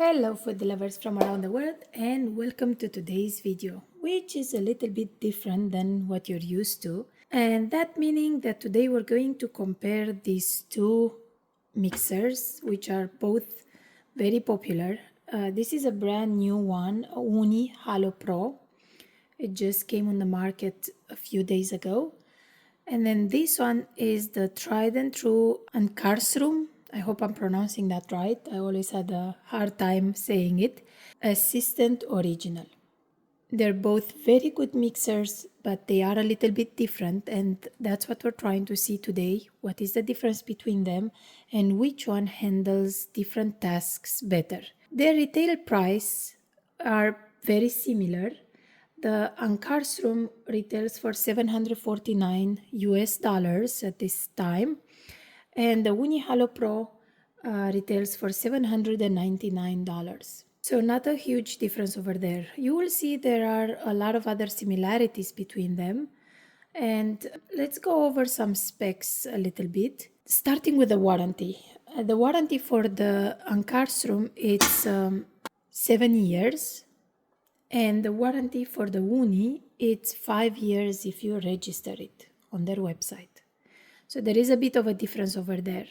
Hello food lovers from around the world and welcome to today's video, which is a little bit different than what you're used to. And that meaning that today we're going to compare these two mixers, which are both very popular. This is a brand new one, Ooni Halo Pro. It just came on the market a few days ago. And then this one is the tried and true Ankarsrum. I hope I'm pronouncing that right. I always had a hard time saying it. Assistant Original. They're both very good mixers, but they are a little bit different, and that's what we're trying to see today. What is the difference between them and which one handles different tasks better? Their retail price are very similar. The Ankarsrum retails for $749 at this time, and the Ooni Halo Pro retails for $799. So not a huge difference over there. You will see there are a lot of other similarities between them. And let's go over some specs a little bit, starting with the warranty. The warranty for the Ankarsrum, it's 7 years. And the warranty for the Ooni, it's 5 years if you register it on their website. So there is a bit of a difference over there.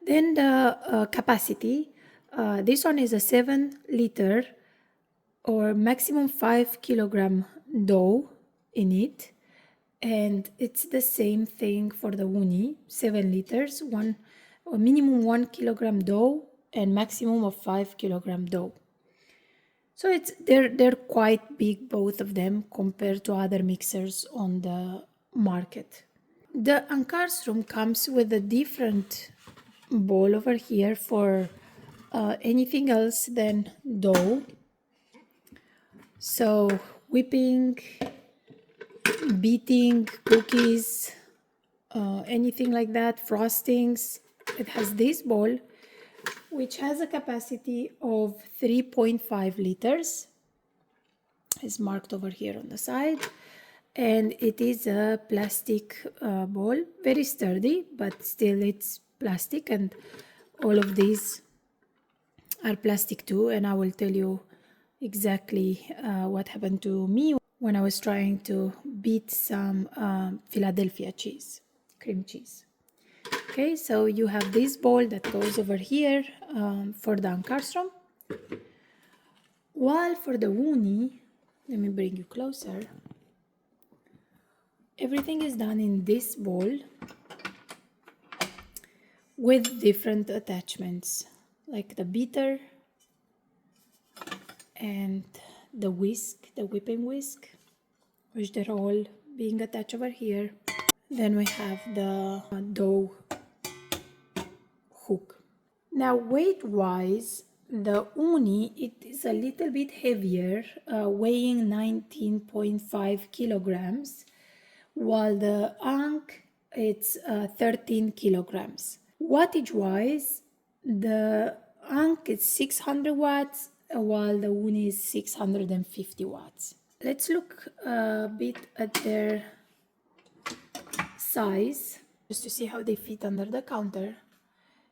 Then the capacity, this one is a 7-liter or maximum 5 kilogram dough in it. And it's the same thing for the Ooni, 7 liters, minimum 1 kilogram dough and maximum of 5 kilogram dough. So they're quite big, both of them, compared to other mixers on the market. The Ankarsrum comes with a different bowl over here for anything else than dough. So whipping, beating, cookies, anything like that, frostings. It has this bowl, which has a capacity of 3.5 liters. It's marked over here on the side. And it is a plastic bowl, very sturdy, but still it's plastic, and all of these are plastic too. And I will tell you exactly what happened to me when I was trying to beat some Philadelphia cheese, cream cheese. Okay, so you have this bowl that goes over here for the Ankarsrum. While for the Ooni, let me bring you closer. Everything is done in this bowl with different attachments, like the beater and the whisk, the whipping whisk, which they're all being attached over here. Then we have the dough hook. Now weight-wise, the Ooni, it is a little bit heavier, weighing 19.5 kilograms, while the Ank, it's 13 kilograms. Wattage-wise, the Ank is 600 watts, while the Ooni is 650 watts. Let's look a bit at their size, just to see how they fit under the counter.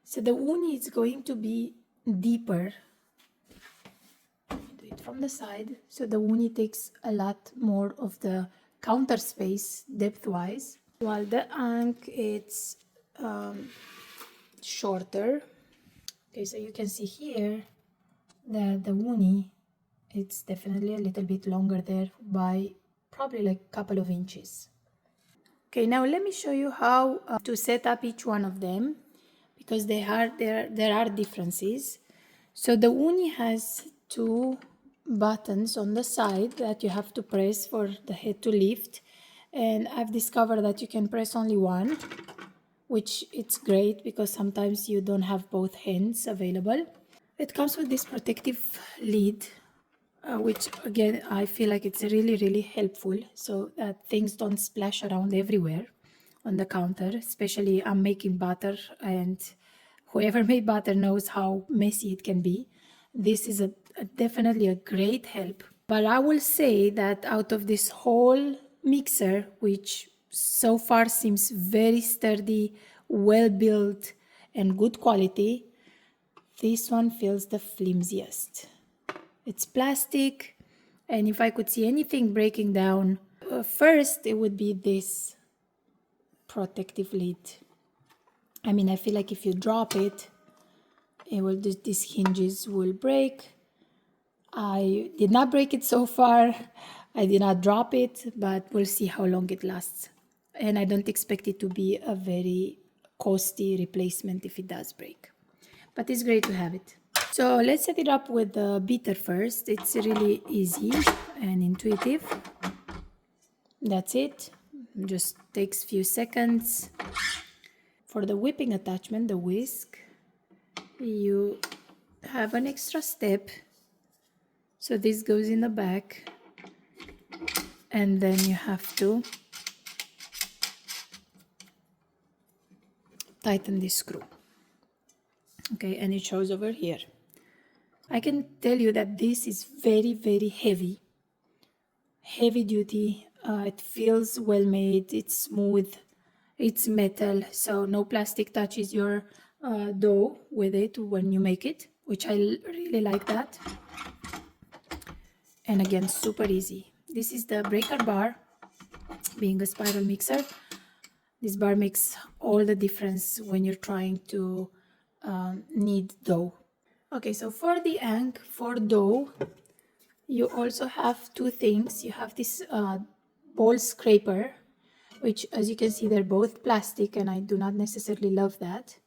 So the Ooni is going to be deeper. Do it from the side. So the Ooni takes a lot more of the counter space depth-wise, while the Ank, it's shorter. Okay, so you can see here that the Ooni, it's definitely a little bit longer there by probably like a couple of inches. Okay, now let me show you how to set up each one of them, because there are differences. So the Ooni has 2 buttons on the side that you have to press for the head to lift, and I've discovered that you can press only one, which it's great because sometimes you don't have both hands available. It comes with this protective lid, which again I feel like it's really helpful, so that things don't splash around everywhere on the counter. Especially I'm making butter, and whoever made butter knows how messy it can be. This is definitely a great help. But I will say that out of this whole mixer, which so far seems very sturdy, well built, and good quality, this one feels the flimsiest. It's plastic, and if I could see anything breaking down, first it would be this protective lid. I mean, I feel like if you drop it, these hinges will break. I did not break it so far. I did not drop it, but we'll see how long it lasts. And I don't expect it to be a very costly replacement if it does break. But it's great to have it. So let's set it up with the beater first. It's really easy and intuitive. That's it. Just takes a few seconds. For the whipping attachment, the whisk, you have an extra step. So this goes in the back, and then you have to tighten this screw. Okay, and it shows over here. I can tell you that this is very, very heavy duty. It feels well made, it's smooth, it's metal, so no plastic touches your dough with it when you make it, which I really like that. And again, super easy. This is the breaker bar. Being a spiral mixer, this bar makes all the difference when you're trying to knead dough. Okay, so for the for dough, you also have two things. You have this bowl scraper, which, as you can see, they're both plastic, and I do not necessarily love that.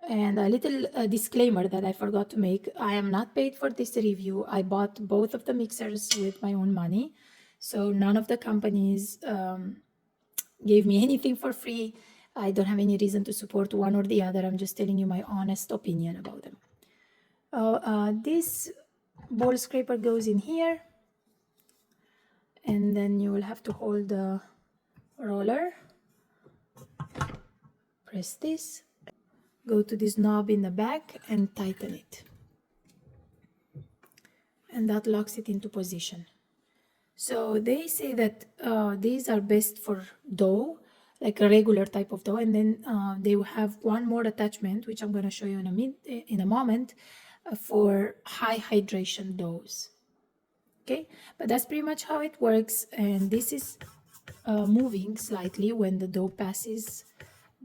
And a little disclaimer that I forgot to make: I am not paid for this review. I bought both of the mixers with my own money, so none of the companies gave me anything for free. I don't have any reason to support one or the other. I'm just telling you my honest opinion about them. This bowl scraper goes in here, and then you will have to hold the roller, press this, go to this knob in the back and tighten it, and that locks it into position. So they say that these are best for dough, like a regular type of dough, and then they will have one more attachment, which I'm going to show you in a moment, for high hydration doughs. Okay, but that's pretty much how it works, and this is moving slightly when the dough passes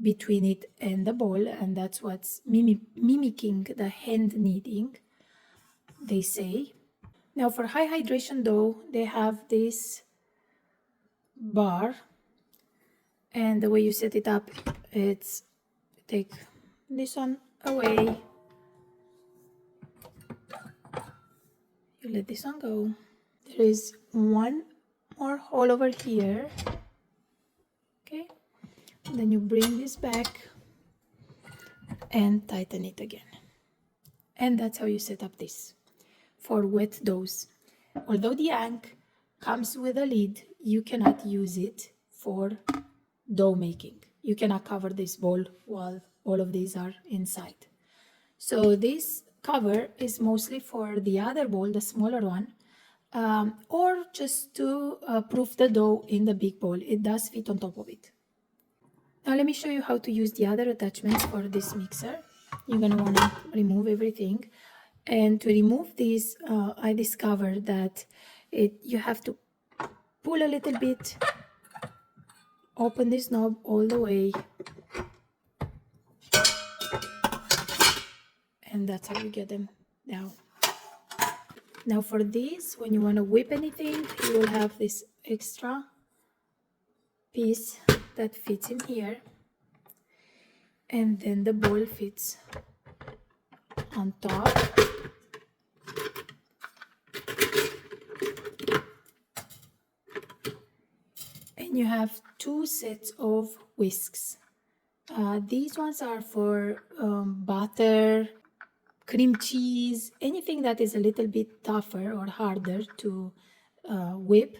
between it and the bowl, and that's what's mimicking the hand kneading, they say. Now for high hydration dough, they have this bar, and the way you set it up, it's take this one away, you let this one go. There is one more hole over here. Okay, then you bring this back and tighten it again, and that's how you set up this for wet doughs. Although the Ank comes with a lid, you cannot use it for dough making. You cannot cover this bowl while all of these are inside. So this cover is mostly for the other bowl, the smaller one, or just to proof the dough in the big bowl. It does fit on top of it. Now let me show you how to use the other attachments for this mixer. You're going to want to remove everything. And to remove these, I discovered that you have to pull a little bit, open this knob all the way, and that's how you get them down. Now for this, when you want to whip anything, you will have this extra piece that fits in here, and then the bowl fits on top. And you have two sets of whisks. These ones are for butter, cream cheese, anything that is a little bit tougher or harder to whip.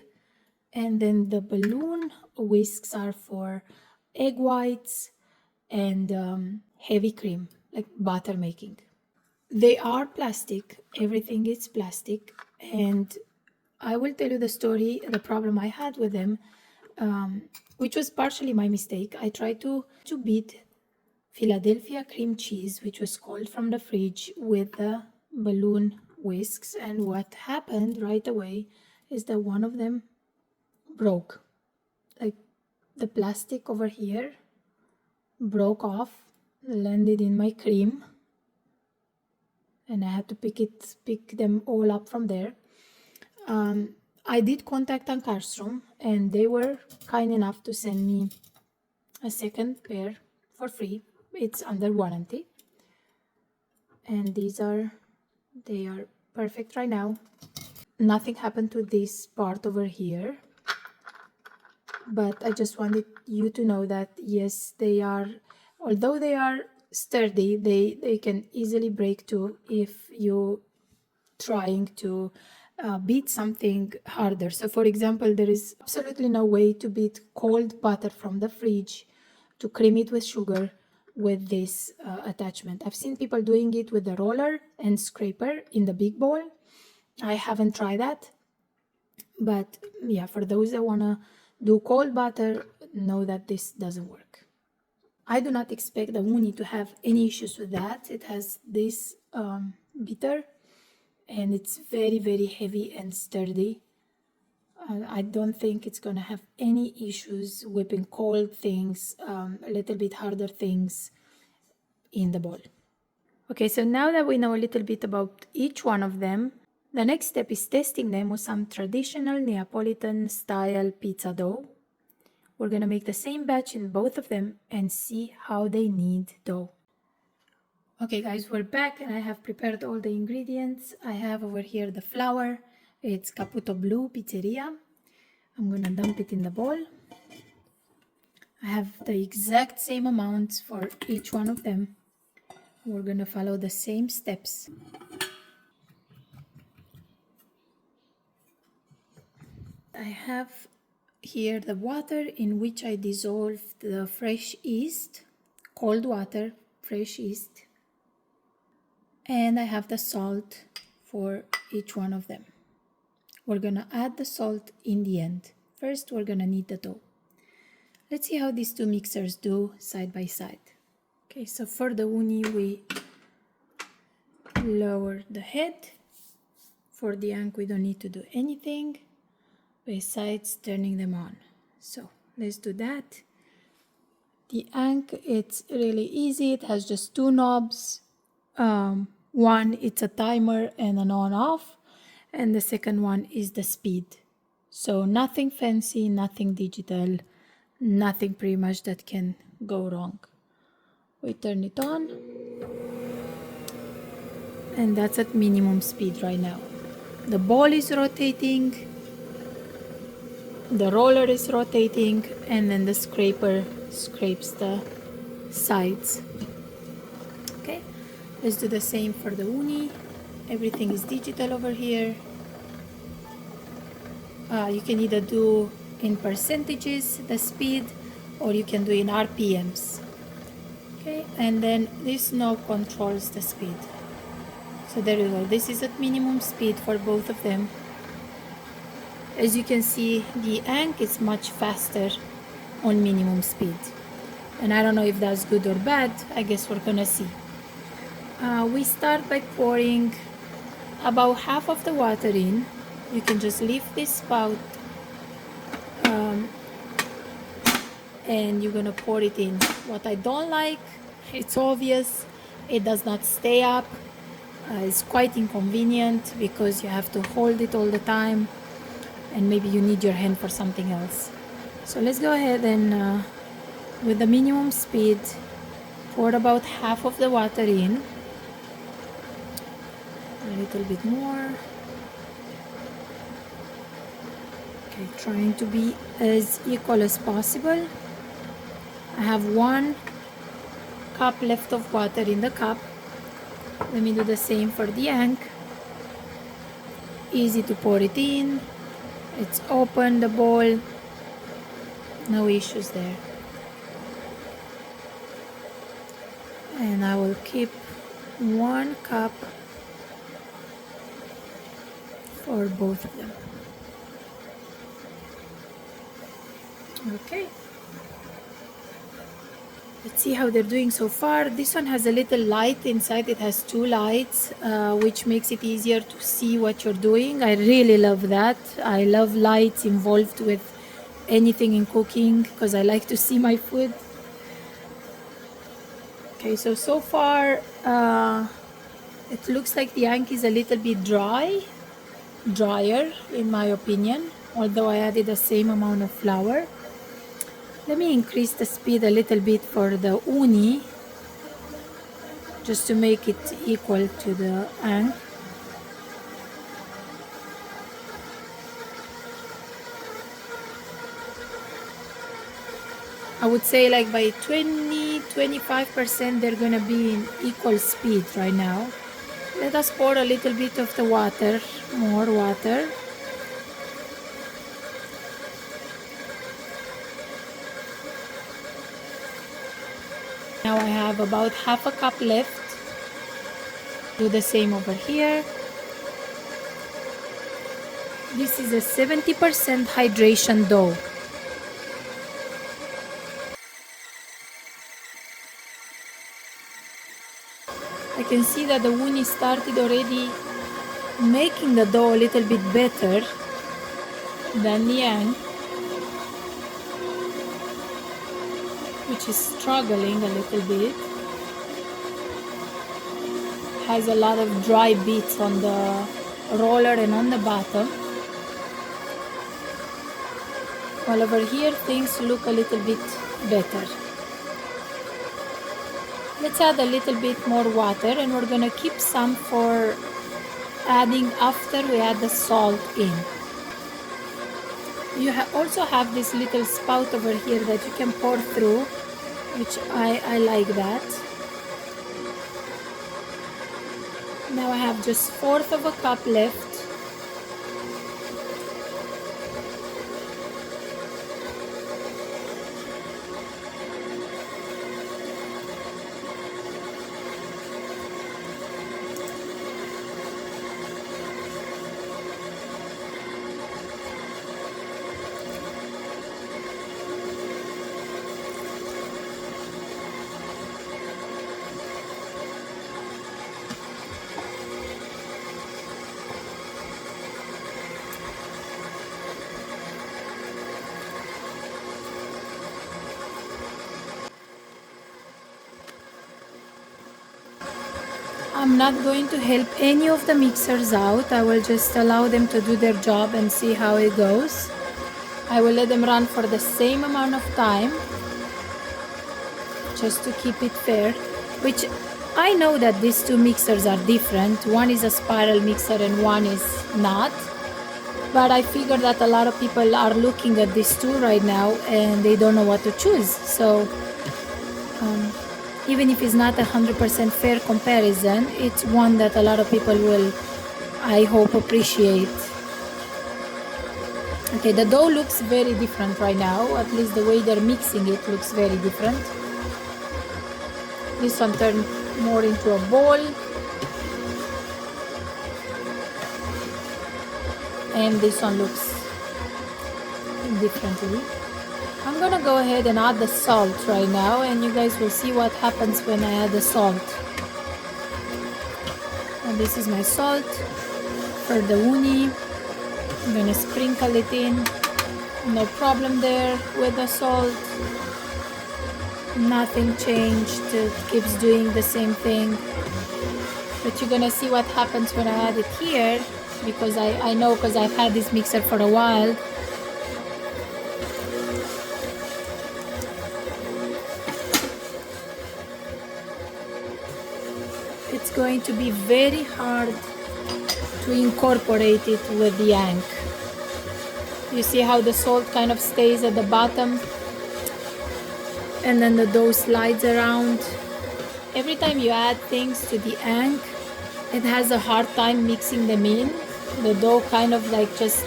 And then the balloon whisks are for egg whites and heavy cream, like butter making. They are plastic, everything is plastic, and I will tell you the story, the problem I had with them, which was partially my mistake. I tried to beat Philadelphia cream cheese, which was cold from the fridge with the balloon whisks. And what happened right away is that one of them broke. Like the plastic over here broke off, landed in my cream, and I had to pick them all up from there. I did contact Ankarsrum, and they were kind enough to send me a second pair for free. It's under warranty, and they are perfect right now. Nothing happened to this part over here, but I just wanted you to know that yes, they are, although they are sturdy, they can easily break too if you trying to beat something harder. So for example, there is absolutely no way to beat cold butter from the fridge to cream it with sugar with this attachment. I've seen people doing it with the roller and scraper in the big bowl. I haven't tried that, but yeah, for those that want to do cold butter, know that this doesn't work. I do not expect the Ooni to have any issues with that. It has this beater, and it's very, very heavy and sturdy. I don't think it's gonna have any issues whipping cold things, a little bit harder things in the bowl. Okay, so now that we know a little bit about each one of them, the next step is testing them with some traditional Neapolitan style pizza dough. We're gonna make the same batch in both of them and see how they knead dough. Okay guys, we're back and I have prepared all the ingredients. I have over here the flour. It's Caputo Blue Pizzeria. I'm gonna dump it in the bowl. I have the exact same amounts for each one of them. We're gonna follow the same steps. I have here the water in which I dissolved the fresh yeast, cold water, fresh yeast. And I have the salt for each one of them. We're gonna add the salt in the end. First, we're gonna knead the dough. Let's see how these two mixers do side by side. Okay, so for the Ooni, we lower the head. For the Ank, we don't need to do anything besides turning them on. So let's do that. The Ank, it's really easy. It has just two knobs. One, it's a timer and an on-off, and the second one is the speed. So nothing fancy, nothing digital, nothing pretty much that can go wrong. We turn it on, and that's at minimum speed right now. The ball is rotating, the roller is rotating, and then the scraper scrapes the sides. Okay, let's do the same for the Ooni. Everything is digital over here. You can either do in percentages the speed, or you can do in RPMs. Okay, and then this knob controls the speed. So there you go. This is at minimum speed for both of them. As you can see, the Ank is much faster on minimum speed. And I don't know if that's good or bad. I guess we're gonna see. We start by pouring about half of the water in. You can just lift this spout and you're gonna pour it in. What I don't like, it's obvious, it does not stay up. It's quite inconvenient because you have to hold it all the time, and maybe you need your hand for something else. So let's go ahead and with the minimum speed, pour about half of the water in. A little bit more. Okay, trying to be as equal as possible. I have 1 cup left of water in the cup. Let me do the same for the Ank. Easy to pour it in. It's open, the bowl. No issues there. And I will keep 1 cup for both of them. Okay. Let's see how they're doing so far. This one has a little light inside. It has two lights, which makes it easier to see what you're doing. I really love that. I love lights involved with anything in cooking because I like to see my food. Okay, so far it looks like the yank is a little bit drier in my opinion, although I added the same amount of flour. Let me increase the speed a little bit for the uni, just to make it equal to the yank. I would say like by 20-25% they're gonna be in equal speed right now. Let us pour a little bit of the water, more water. Now I have about half a cup left. Do the same over here. This is a 70% hydration dough. I can see that the uni started already making the dough a little bit better than the yang, which is struggling a little bit. Has a lot of dry bits on the roller and on the bottom. While over here things look a little bit better. Let's add a little bit more water, and we're gonna keep some for adding after we add the salt in. You also have this little spout over here that you can pour through, which I like that. Now I have just 1/4 of a cup left. I'm not going to help any of the mixers out. I will just allow them to do their job and see how it goes. I will let them run for the same amount of time, just to keep it fair, which I know that these two mixers are different. One is a spiral mixer and one is not. But I figure that a lot of people are looking at these two right now and they don't know what to choose. So even if it's not 100% fair comparison, it's one that a lot of people will, I hope, appreciate. Okay, the dough looks very different right now. At least the way they're mixing it looks very different. This one turned more into a ball. And this one looks differently. I'm gonna go ahead and add the salt right now, and you guys will see what happens when I add the salt. And this is my salt for the uni. I'm gonna sprinkle it in. No problem there with the salt. Nothing changed. It keeps doing the same thing. But you're gonna see what happens when I add it here, because I know, because I've had this mixer for a while. It's going to be very hard to incorporate it with the yank. You see how the salt kind of stays at the bottom and then the dough slides around. Every time you add things to the yank, it has a hard time mixing them in. The dough kind of like just,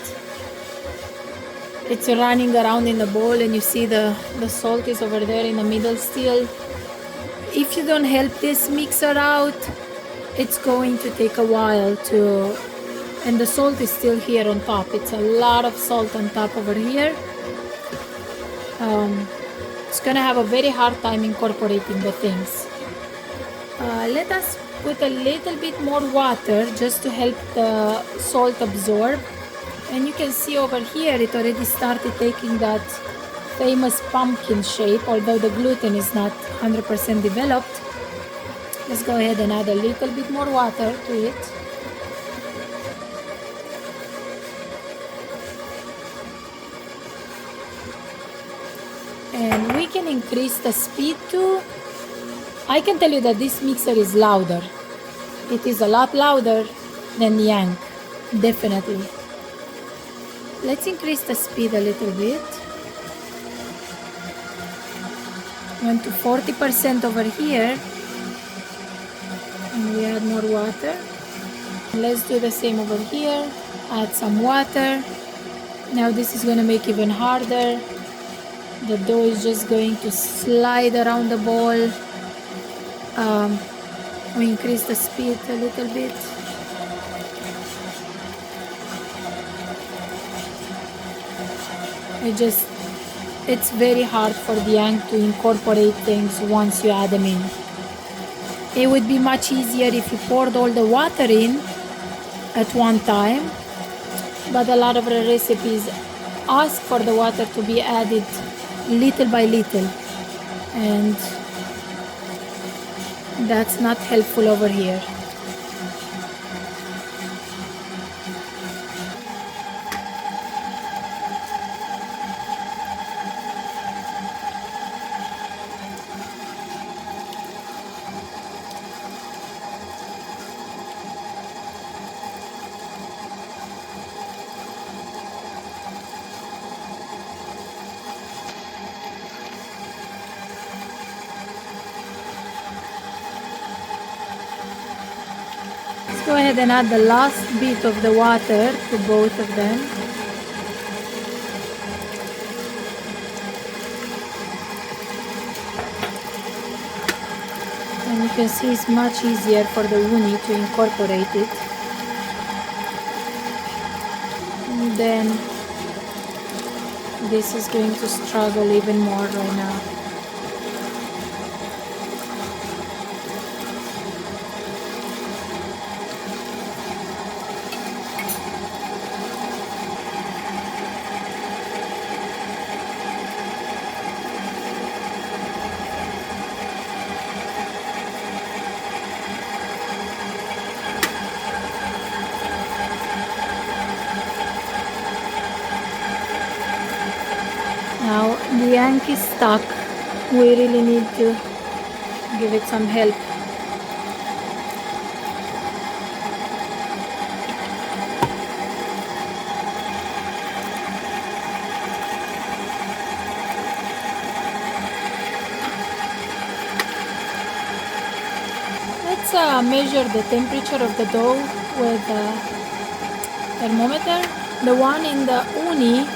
it's running around in the bowl, and you see the salt is over there in the middle still. If you don't help this mixer out, it's going to take a while to, and the salt is still here on top. It's a lot of salt on top over here. It's gonna have a very hard time incorporating the things. Let us put a little bit more water just to help the salt absorb. And you can see over here it already started taking that famous pumpkin shape, although the gluten is not 100% developed. Let's go ahead and add a little bit more water to it. And we can increase the speed too. I can tell you that this mixer is louder. It is a lot louder than the Yank, definitely. Let's increase the speed a little bit. Went to 40% over here. And we add more water. Let's do the same over here. Add some water. Now this is going to make it even harder. The dough is just going to slide around the ball. We increase the speed a little bit. It's very hard for the Yank to incorporate things once you add them in. It would be much easier if you poured all the water in at one time, but a lot of the recipes ask for the water to be added little by little, and that's not helpful over here. Go ahead and add the last bit of the water to both of them. And you can see it's much easier for the uni to incorporate it. And then this is going to struggle even more right now. Now the Yank is stuck. We really need to give it some help. Let's measure the temperature of the dough with a thermometer. The one in the uni,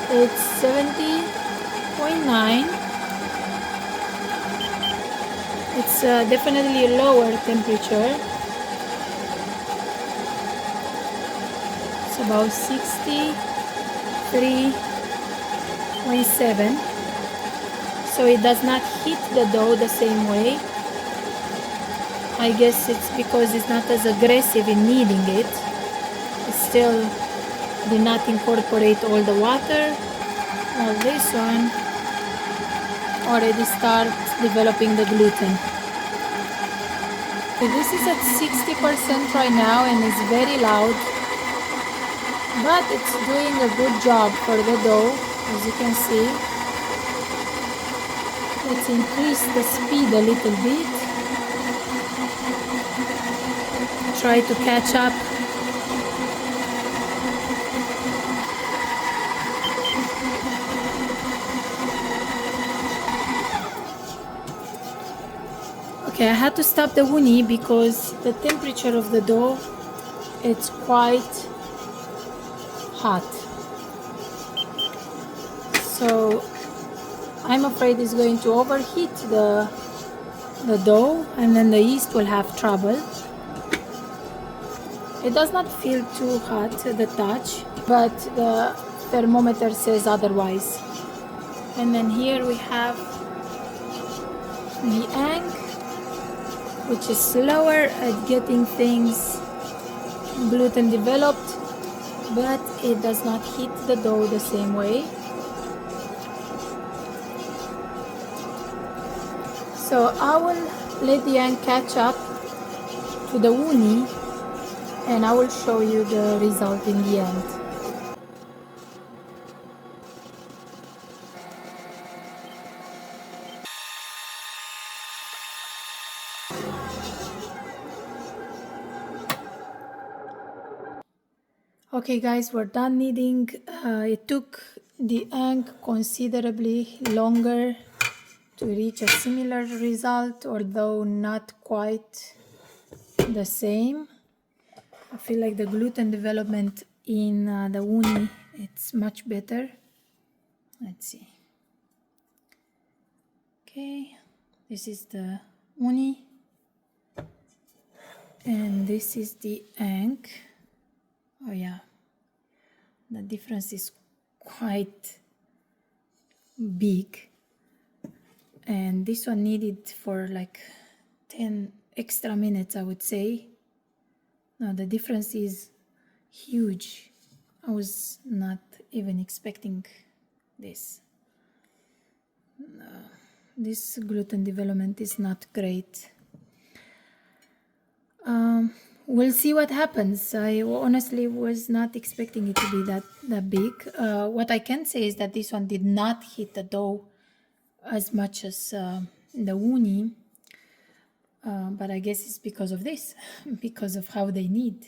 it's 70.9. It's definitely a lower temperature. It's about 63.7. So it does not heat the dough the same way. I guess it's because it's not as aggressive in kneading it. It still did not incorporate all the water. Well, this one already starts developing the gluten. So this is at 60% right now and it's very loud, but it's doing a good job for the dough, as you can see. Let's increase the speed a little bit. Try to catch up. Okay, I had to stop the uni because the temperature of the dough, it's quite hot. So I'm afraid it's going to overheat the dough and then the yeast will have trouble. It does not feel too hot at the touch, but the thermometer says otherwise. And then here we have the Ank, which is slower at getting things gluten developed, but it does not heat the dough the same way. So I will let the Ank catch up to the Ooni, and I will show you the result in the end. Okay guys, we're done kneading. It took the Ank considerably longer to reach a similar result, although not quite the same. I feel like the gluten development in the Ooni, it's much better. Let's see. Okay, this is the Ooni, and this is the Ank. Oh yeah, the difference is quite big. And this one needed for like 10 extra minutes, I would say. Now the difference is huge. I was not even expecting this. This gluten development is not great. We'll see what happens. I honestly was not expecting it to be that big. What I can say is that this one did not hit the dough as much as the Ooni, but I guess it's because of this, because of how they knead.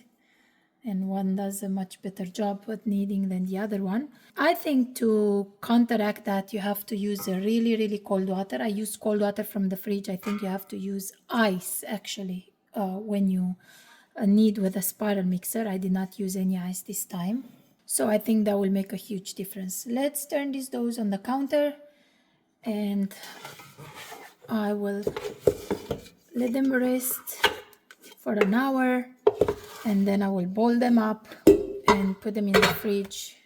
And one does a much better job at kneading than the other one. I think to counteract that, you have to use a really, really cold water. I use cold water from the fridge. I think you have to use ice, actually, when you knead with a spiral mixer. I did not use any ice this time. So I think that will make a huge difference. Let's turn these doughs on the counter, and I will let them rest for an hour, and then I will boil them up and put them in the fridge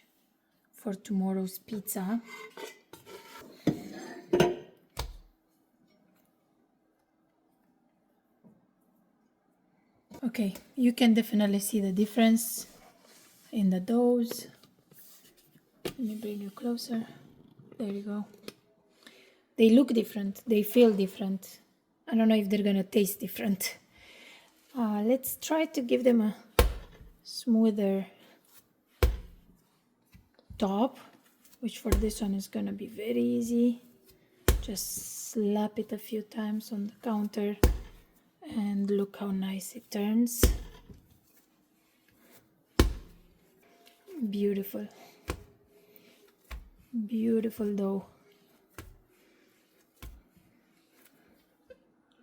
for tomorrow's pizza. Okay, you can definitely see the difference in the doughs. Let me bring you closer. There you go. They look different. They feel different. I don't know if they're gonna taste different. Let's try to give them a smoother top, which for this one is gonna be very easy. Just slap it a few times on the counter and look how nice it turns. Beautiful. Beautiful dough.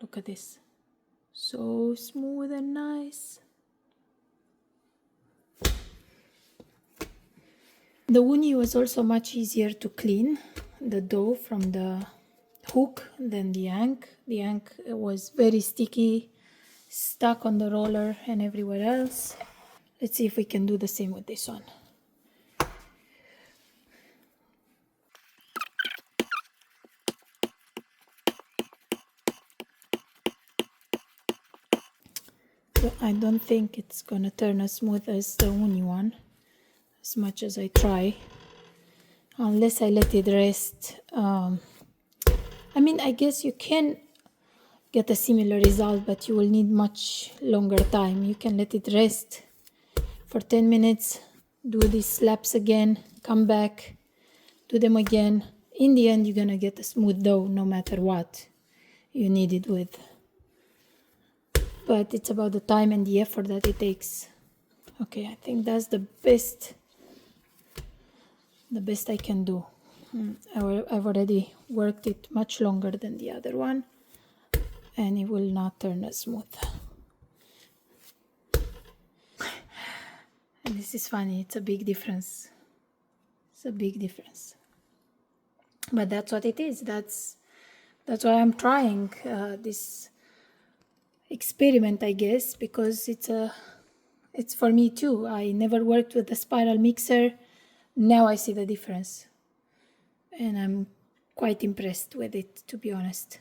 Look at this. So smooth and nice. The Ooni was also much easier to clean the dough from the hook than the Ank. The Ank was very sticky, stuck on the roller and everywhere else. Let's see if we can do the same with this one. But I don't think it's gonna turn as smooth as the Ooni one, as much as I try, unless I let it rest. I mean, I guess you can get a similar result, but you will need much longer time. You can let it rest for 10 minutes, do these slaps again, come back, do them again. In the end, you're gonna get a smooth dough no matter what you knead it with. But it's about the time and the effort that it takes. Okay, I think that's the best I can do. I've already worked it much longer than the other one, and it will not turn as smooth. And this is funny, it's a big difference. It's a big difference. But that's what it is. That's why I'm trying this experiment, I guess, because it's for me too. I never worked with a spiral mixer. Now I see the difference. And I'm quite impressed with it, to be honest.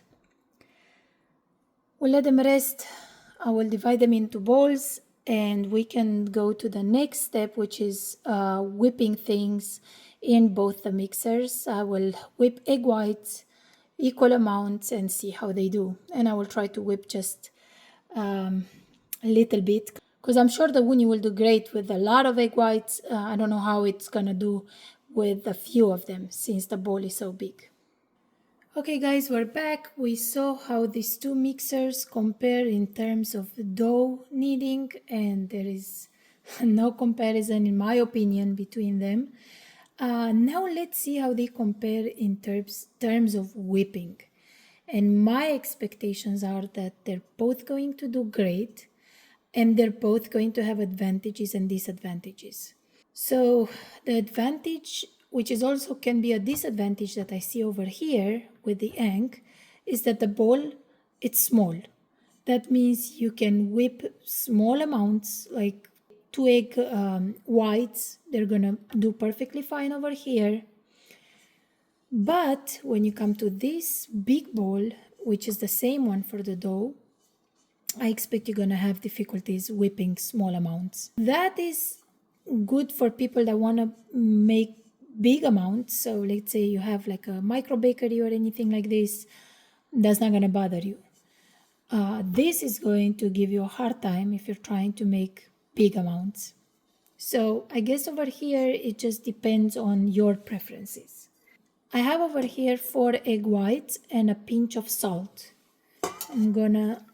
We'll let them rest. I will divide them into bowls and we can go to the next step, which is whipping things in both the mixers. I will whip egg whites, equal amounts, and see how they do. And I will try to whip just a little bit because I'm sure the Woonie will do great with a lot of egg whites. I don't know how it's gonna do with a few of them since the bowl is so big. Okay guys, we're back. We saw how these two mixers compare in terms of dough kneading, and there is no comparison in my opinion between them. Now let's see how they compare in terms of whipping. And my expectations are that they're both going to do great and they're both going to have advantages and disadvantages. So the advantage, which is also can be a disadvantage that I see over here with the Ank, is that the bowl, it's small. That means you can whip small amounts, like 2 egg whites. They're gonna do perfectly fine over here. But when you come to this big bowl, which is the same one for the dough, I expect you're gonna have difficulties whipping small amounts. That is good for people that want to make big amounts. So let's say you have like a micro bakery or anything like this, that's not going to bother you. This is going to give you a hard time if you're trying to make big amounts. So I guess over here it just depends on your preferences. I have over here 4 egg whites and a pinch of salt. I'm gonna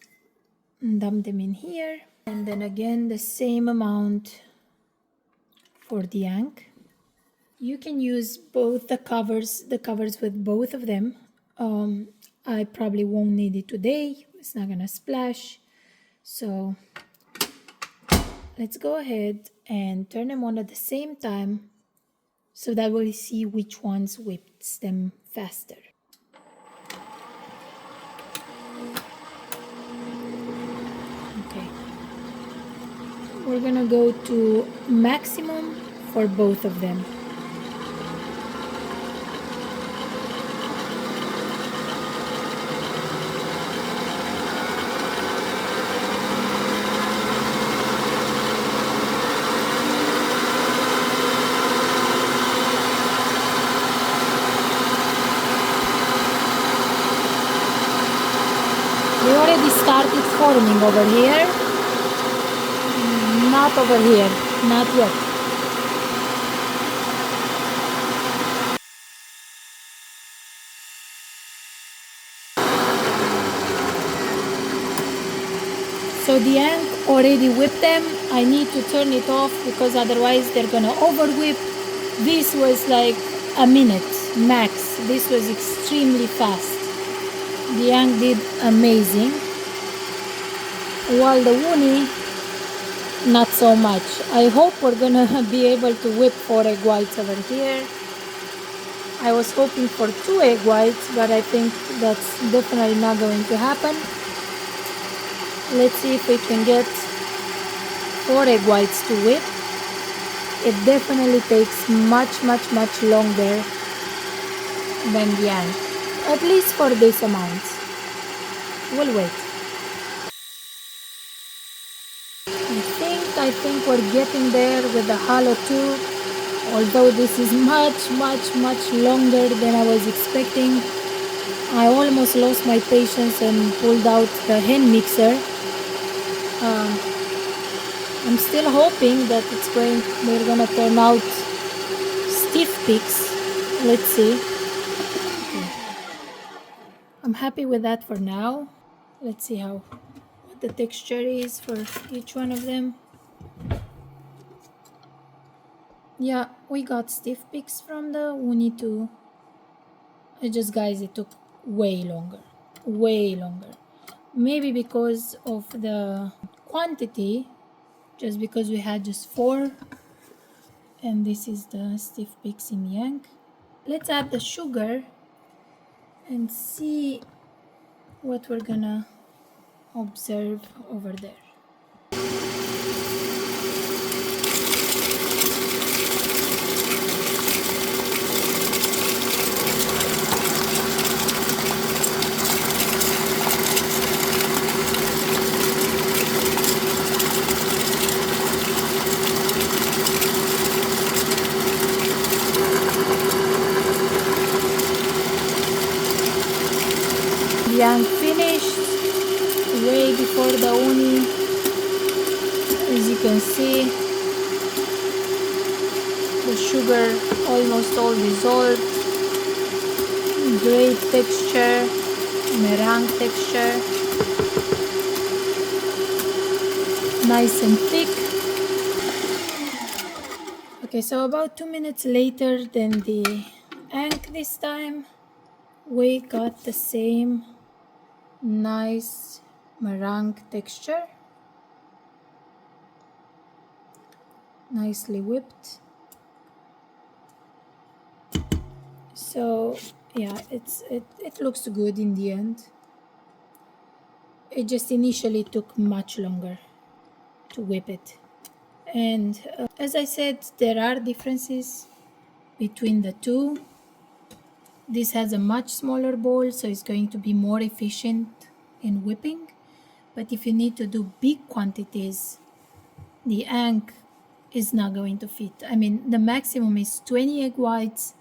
dump them in here, and then again the same amount for the Ank. You can use both the covers with both of them. I probably won't need it today. It's not gonna splash. So let's go ahead and turn them on at the same time so that we'll see which ones whips them faster. Okay. We're gonna go to maximum for both of them. We already started forming over here. Not over here, not yet. So the Ank already whipped them. I need to turn it off because otherwise they're gonna over whip. This was like a minute max. This was extremely fast. The Ank did amazing. While the Woonie, not so much. I hope we're gonna be able to whip 4 egg whites over here. I was hoping for 2 egg whites, but I think that's definitely not going to happen. Let's see if we can get 4 egg whites to whip. It definitely takes much longer than the Ank, at least for this amount. We'll wait. I think we're getting there with the Halo 2, although this is much longer than I was expecting. I almost lost my patience and pulled out the hand mixer. I'm still hoping that they're gonna turn out stiff picks. Let's see. Okay. I'm happy with that for now. Let's see what the texture is for each one of them. Yeah, we got stiff picks from the Ooni too. Guys, it took way longer. Maybe because of the quantity, just because we had just 4. And this is the stiff picks in the Ank. Let's add the sugar and see what we're gonna observe over there. see, the sugar almost all dissolved. Great texture, meringue texture, nice and thick. Okay, so about 2 minutes later than the Ank this time, we got the same nice meringue texture, nicely whipped. So yeah, it looks good in the end. It just initially took much longer to whip it. And as I said, there are differences between the two. This has a much smaller bowl, so it's going to be more efficient in whipping. But if you need to do big quantities, the Ank is not going to fit. I mean, the maximum is 20 egg whites,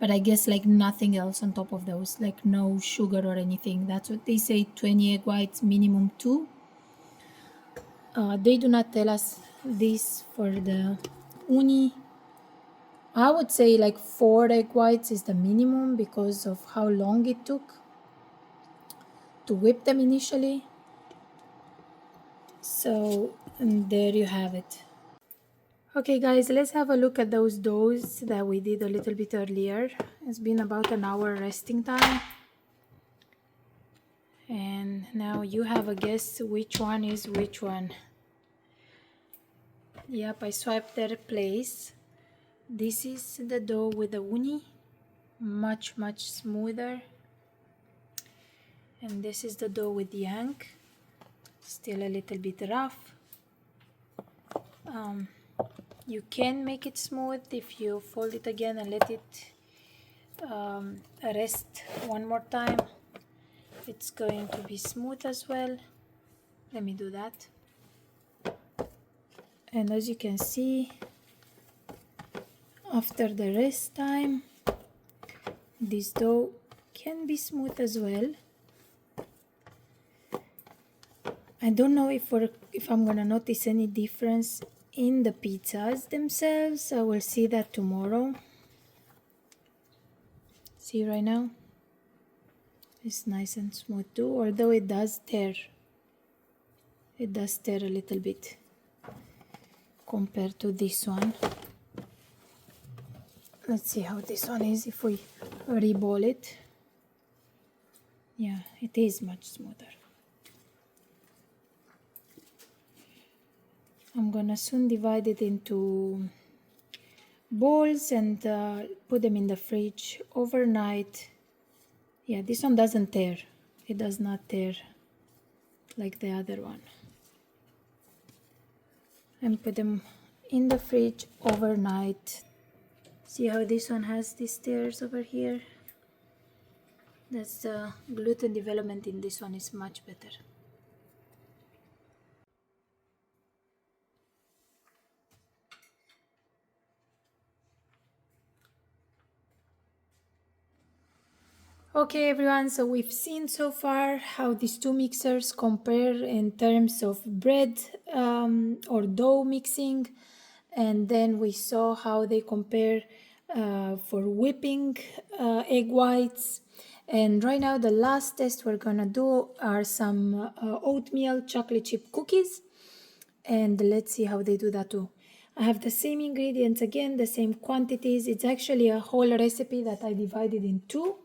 but I guess like nothing else on top of those, like no sugar or anything. That's what they say, 20 egg whites, minimum 2. They do not tell us this for the Ooni. I would say like 4 egg whites is the minimum because of how long it took to whip them initially. So, and there you have it. Okay guys, let's have a look at those doughs that we did a little bit earlier. It's been about an hour resting time. And now you have a guess which one is which one. Yep, I swiped their place. This is the dough with the Ooni, much smoother. And this is the dough with the Ank, still a little bit rough. You can make it smooth if you fold it again and let it rest one more time. It's going to be smooth as well. Let me do that. And as you can see, after the rest time, this dough can be smooth as well. I don't know if I'm gonna notice any difference in the pizzas themselves. I will see that tomorrow. See right now? It's nice and smooth too, although it does tear. It does tear a little bit compared to this one. Let's see how this one is if we re-ball it. Yeah, it is much smoother. I'm gonna soon divide it into bowls and put them in the fridge overnight. Yeah, this one doesn't tear. It does not tear like the other one. And put them in the fridge overnight. See how this one has these tears over here? That's the gluten development in this one is much better. Okay everyone, so we've seen so far how these two mixers compare in terms of bread or dough mixing, and then we saw how they compare for whipping egg whites. And right now the last test we're gonna do are some oatmeal chocolate chip cookies, and let's see how they do that too. I have the same ingredients again, the same quantities. It's actually a whole recipe that I divided in two.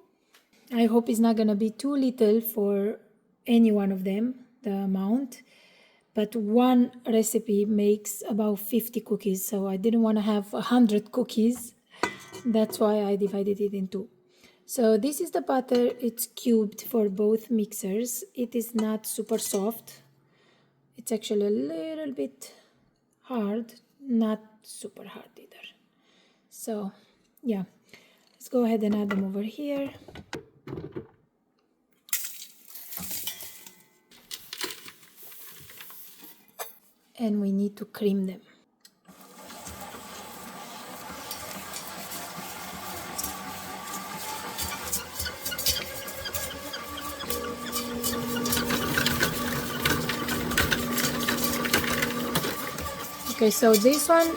I hope it's not gonna be too little for any one of them, the amount, but one recipe makes about 50 cookies, so I didn't want to have 100 cookies. That's why I divided it in two. So this is the butter. It's cubed for both mixers. It is not super soft. It's actually a little bit hard, not super hard either. So yeah, let's go ahead and add them over here. And we need to cream them. Okay, so this one,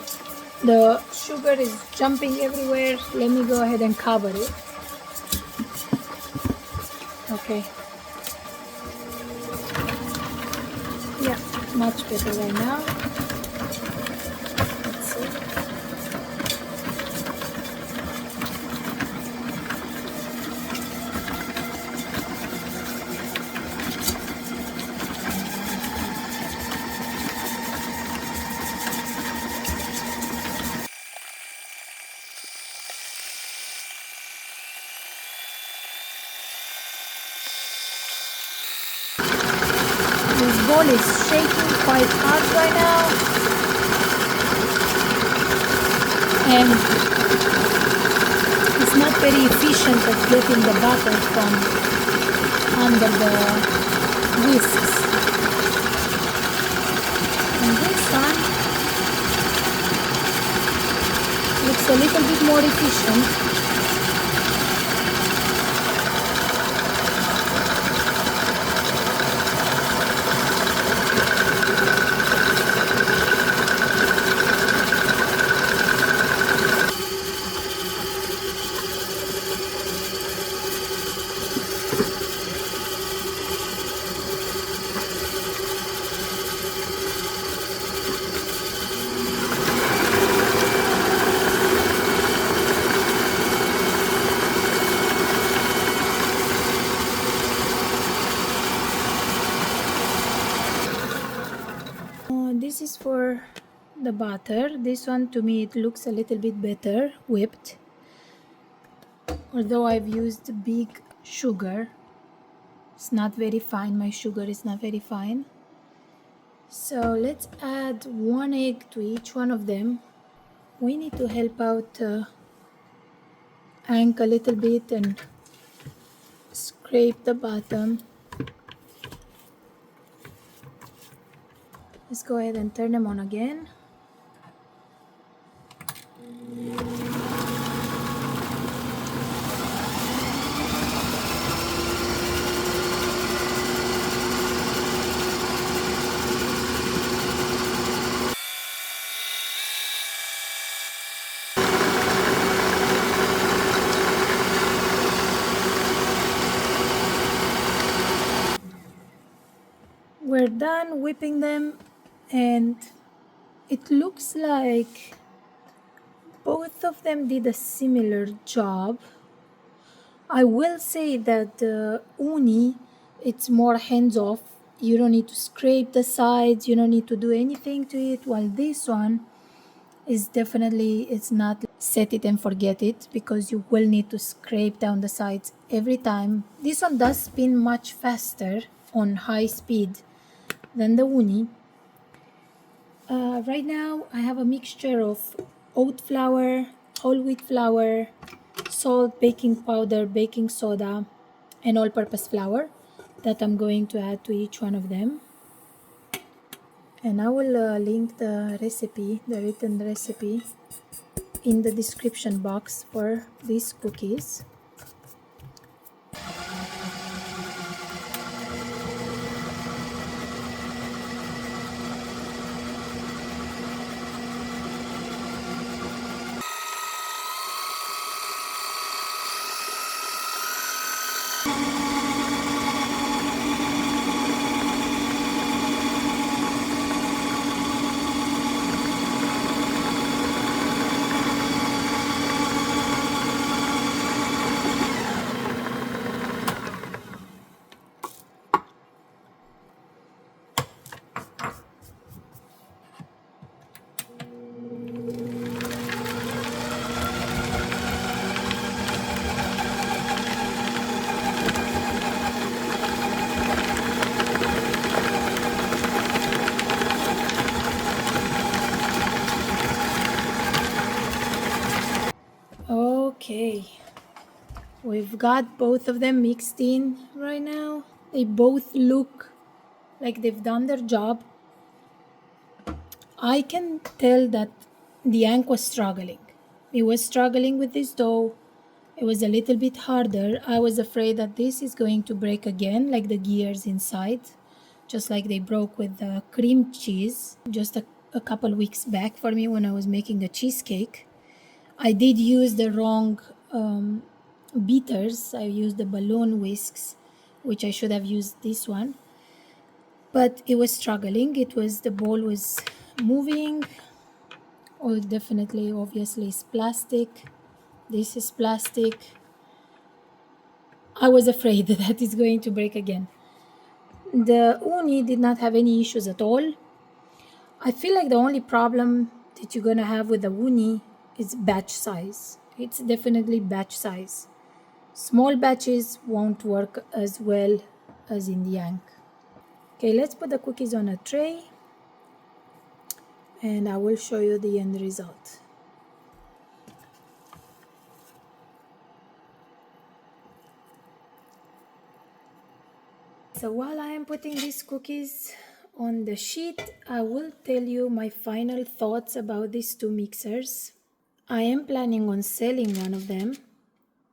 the sugar is jumping everywhere. Let me go ahead and cover it. Okay. Yeah, much better right now. Let's see. This bowl is shaking quite hard right now, and it's not very efficient at getting the butter from under the whisks. And this one looks a little bit more efficient. This is for the butter. This one, to me, it looks a little bit better whipped, although I've used big sugar. It's not very fine. My sugar is not very fine. So let's add 1 egg to each one of them. We need to help out Ank a little bit and scrape the bottom. Let's go ahead and turn them on again. We're done whipping them, and it looks like both of them did a similar job. I will say that the uni, it's more hands-off. You don't need to scrape the sides. You don't need to do anything to it. While this one is definitely, it's not set it and forget it, because you will need to scrape down the sides every time. This one does spin much faster on high speed than the uni. Right now I have a mixture of oat flour, whole wheat flour, salt, baking powder, baking soda, and all-purpose flour that I'm going to add to each one of them. And I will link the recipe, the written recipe, in the description box for these cookies. Okay, we've got both of them mixed in right now. They both look like they've done their job. I can tell that the Ank was struggling. He was struggling with this dough. It was a little bit harder. I was afraid that this is going to break again, like the gears inside, just like they broke with the cream cheese. Just a a couple weeks back for me when I was making a cheesecake. I did use the wrong beaters. I used the balloon whisks, which I should have used this one. But it was struggling. The bowl was moving. Oh, definitely, obviously, it's plastic. This is plastic. I was afraid that it's going to break again. The Ooni did not have any issues at all. I feel like the only problem that you're gonna have with the Ooni is batch size. It's definitely batch size. Small batches won't work as well as in the Ank. Okay, let's put the cookies on a tray and I will show you the end result. So while I am putting these cookies on the sheet, I will tell you my final thoughts about these two mixers. I am planning on selling one of them,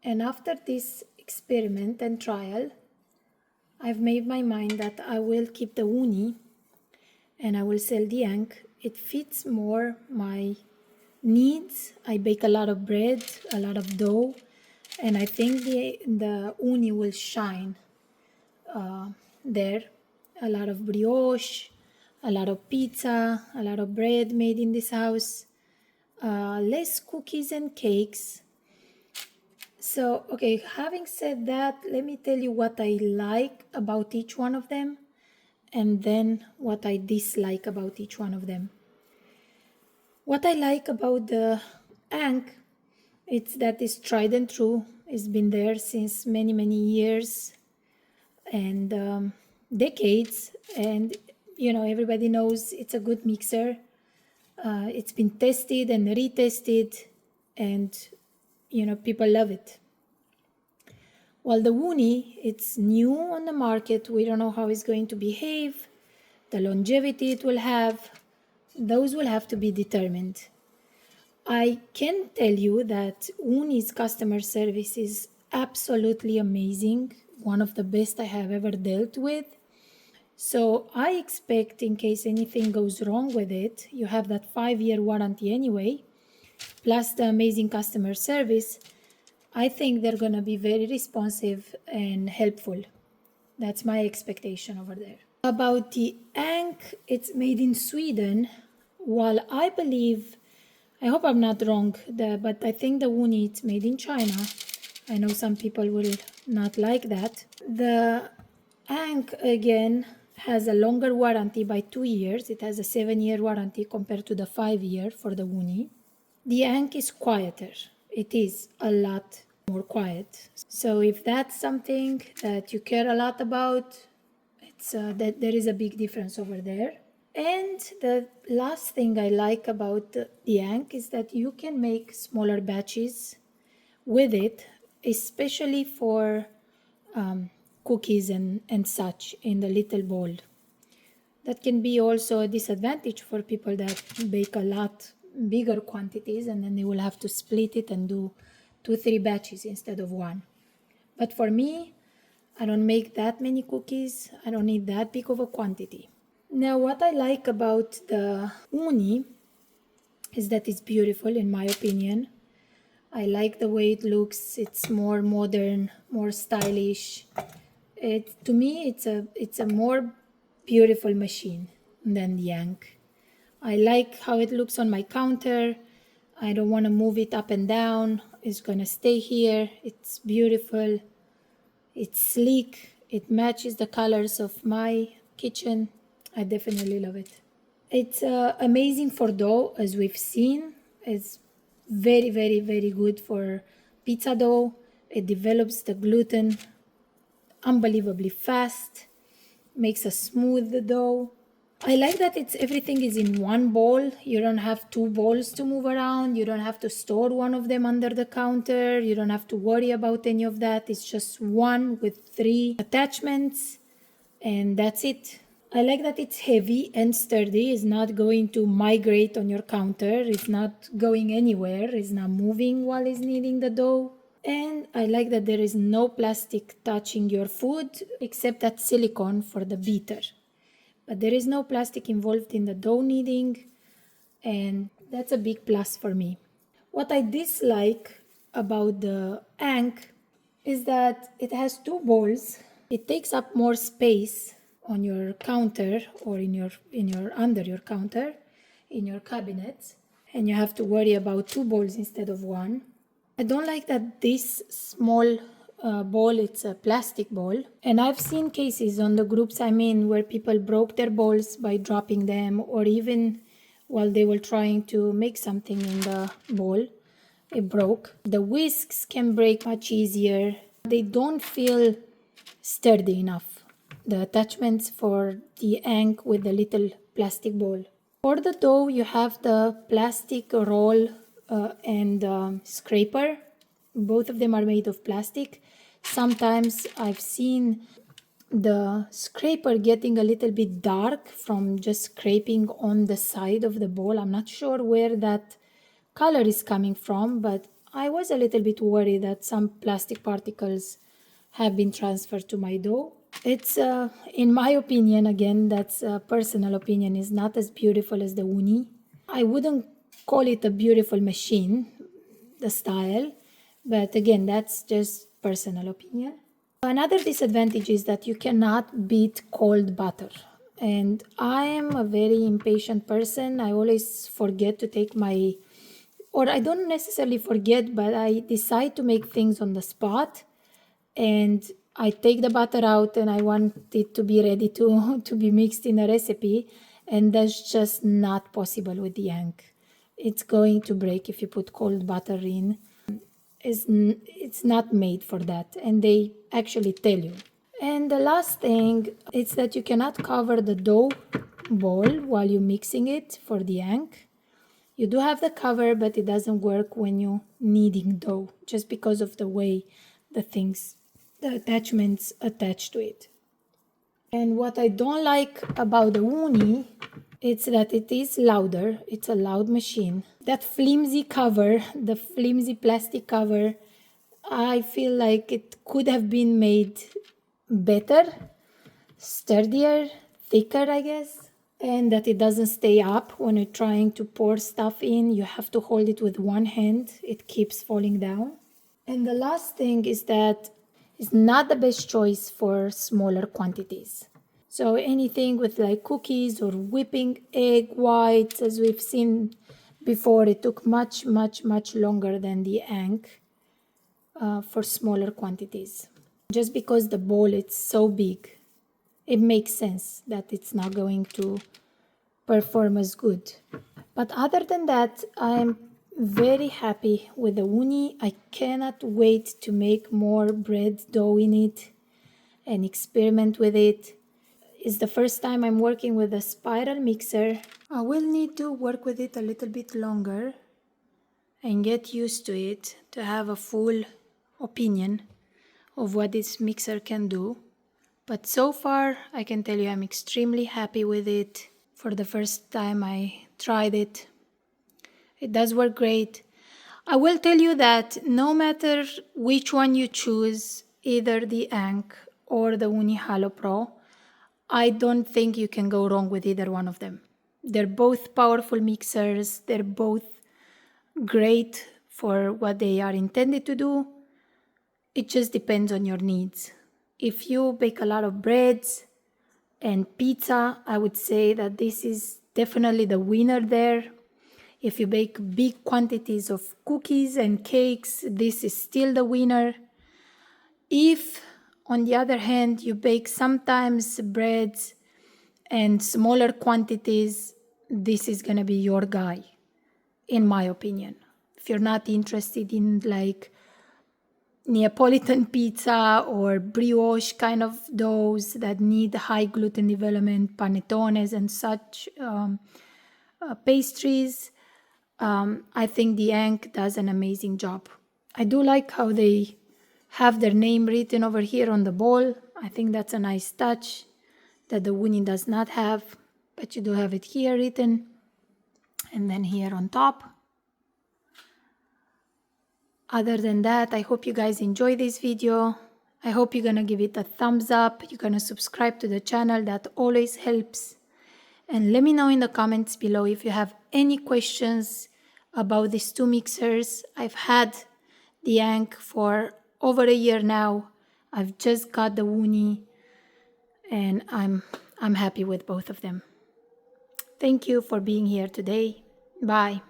and after this experiment and trial, I've made my mind that I will keep the Ooni and I will sell the Ank. It fits more my needs. I bake a lot of bread, a lot of dough, and I think the Ooni will shine there. A lot of brioche, a lot of pizza, a lot of bread made in this house, less cookies and cakes. So, okay, having said that, let me tell you what I like about each one of them and then what I dislike about each one of them. What I like about the Ank, it's that it's tried and true. It's been there since many, many years and decades, and everybody knows it's a good mixer. It's been tested and retested, and people love it. While the Ooni, it's new on the market. We don't know how it's going to behave, the longevity it will have. Those will have to be determined. I can tell you that Ooni's customer service is absolutely amazing, one of the best I have ever dealt with. So I expect, in case anything goes wrong with it, you have that 5-year warranty anyway, plus the amazing customer service. I think they're going to be very responsive and helpful. That's my expectation over there. About the Ank, it's made in Sweden. While I believe, I hope I'm not wrong, but I think the Ooni, it's made in China. I know some people will not like that. The Ank, again, has a longer warranty by 2 years. It has a 7-year warranty compared to the 5-year for the Ooni. The Ank is quieter. It is a lot more quiet. So if that's something that you care a lot about, it's that there is a big difference over there. And the last thing I like about the Ank is that you can make smaller batches with it, especially for cookies and such in the little bowl. That can be also a disadvantage for people that bake a lot bigger quantities, and then they will have to split it and do 2-3 batches instead of one. But for me, I don't make that many cookies. I don't need that big of a quantity. Now, what I like about the Ooni is that it's beautiful, in my opinion. I like the way it looks. It's more modern, more stylish. To me, it's a more beautiful machine than the Ank. I like how it looks on my counter. I don't want to move it up and down. It's gonna stay here. It's beautiful. It's sleek. It matches the colors of my kitchen. I definitely love it. It's amazing for dough, as we've seen. It's very, very, very good for pizza dough. It develops the gluten unbelievably fast, makes a smooth dough. I like that everything is in one bowl. You don't have 2 bowls to move around. You don't have to store one of them under the counter. You don't have to worry about any of that. It's just one with 3 attachments, and that's it. I like that it's heavy and sturdy. It's not going to migrate on your counter. It's not going anywhere. It's not moving while it's kneading the dough. And I like that there is no plastic touching your food except that silicone for the beater. But there is no plastic involved in the dough kneading. and that's a big plus for me. What I dislike about the Ank is that it has two bowls. It takes up more space on your counter or in your under your counter in your cabinet, and you have to worry about two bowls instead of one. I don't like that this small bowl, it's a plastic bowl. And I've seen cases on the groups I'm in where people broke their bowls by dropping them, or even while they were trying to make something in the bowl, it broke. The whisks can break much easier. They don't feel sturdy enough. The attachments for the Ank with the little plastic bowl. For the dough, you have the plastic roll and scraper. Both of them are made of plastic. Sometimes I've seen the scraper getting a little bit dark from just scraping on the side of the bowl. I'm not sure where that color is coming from, but I was a little bit worried that some plastic particles have been transferred to my dough. It's, in my opinion, again, that's a personal opinion, is not as beautiful as the Ooni. I wouldn't call it a beautiful machine, the style, but again, that's just personal opinion. Another disadvantage is that you cannot beat cold butter. And I am a very impatient person. I always forget to take my, or I don't necessarily forget, but I decide to make things on the spot. And I take the butter out and I want it to be ready to be mixed in a recipe. And that's just not possible with the Ank. It's going to break if you put cold butter in. It's not made for that, and they actually tell you. And the last thing is that you cannot cover the dough bowl while you're mixing it for the Ank. You do have the cover, but it doesn't work when you're kneading dough, just because of the way the attachments attach to it. And what I don't like about the Ooni, it's that it is louder. It's a loud machine. That flimsy cover, the flimsy plastic cover, I feel like it could have been made better, sturdier, thicker, I guess. And that it doesn't stay up when you're trying to pour stuff in. You have to hold it with one hand. It keeps falling down. And the last thing is that it's not the best choice for smaller quantities. So anything with like cookies or whipping egg whites, as we've seen before, it took much, much, much longer than the Ank for smaller quantities. Just because the bowl is so big, it makes sense that it's not going to perform as good. But other than that, I'm very happy with the Ooni. I cannot wait to make more bread dough in it and experiment with it. It's the first time I'm working with a spiral mixer. I will need to work with it a little bit longer and get used to it to have a full opinion of what this mixer can do. But so far, I can tell you I'm extremely happy with it. For the first time I tried it, it does work great. I will tell you that no matter which one you choose, either the Ank or the Ooni Halo Pro, I don't think you can go wrong with either one of them. They're both powerful mixers. They're both great for what they are intended to do. It just depends on your needs. If you bake a lot of breads and pizza, I would say that this is definitely the winner there. If you bake big quantities of cookies and cakes, this is still the winner. If, on the other hand, you bake sometimes breads and smaller quantities, this is going to be your guy, in my opinion. If you're not interested in like Neapolitan pizza or brioche kind of doughs that need high gluten development, panettones and such pastries, I think the Ank does an amazing job. I do like how they have their name written over here on the bowl. I think that's a nice touch that the Ooni does not have, but you do have it here written and then here on top. Other than that, I hope you guys enjoy this video. I hope you're gonna give it a thumbs up. You're gonna subscribe to the channel. That always helps. And let me know in the comments below if you have any questions about these two mixers. I've had the Ank for over a year now. I've just got the Ooni, and I'm happy with both of them. Thank you for being here today. Bye.